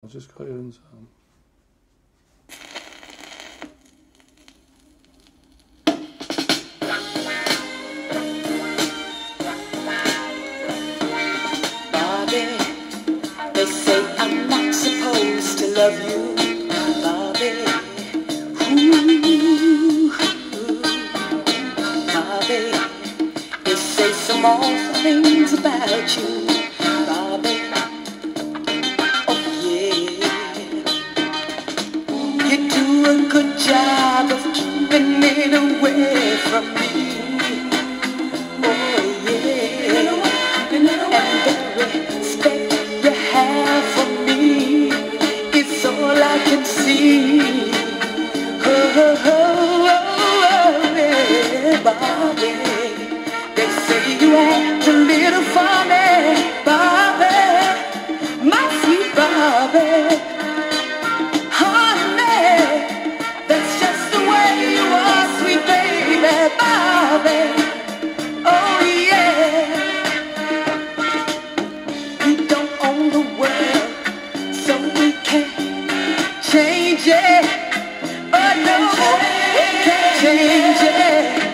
I'll just cut it in some. Bobby, they say I'm not supposed to love you, Bobby. Ooh, Bobby, they say some awful things about you, Bobby. Oh yeah, you do a good job of keeping it away from me. Oh yeah. And the respect you have for me is all I can see. Oh, yeah, Bobby. They say you act a little funny, Bobby, my sweet Bobby. Honey, that's just the way you are, sweet baby, Bobby. Oh yeah. We don't own the world, so we can't change it. Oh no, we can't change it.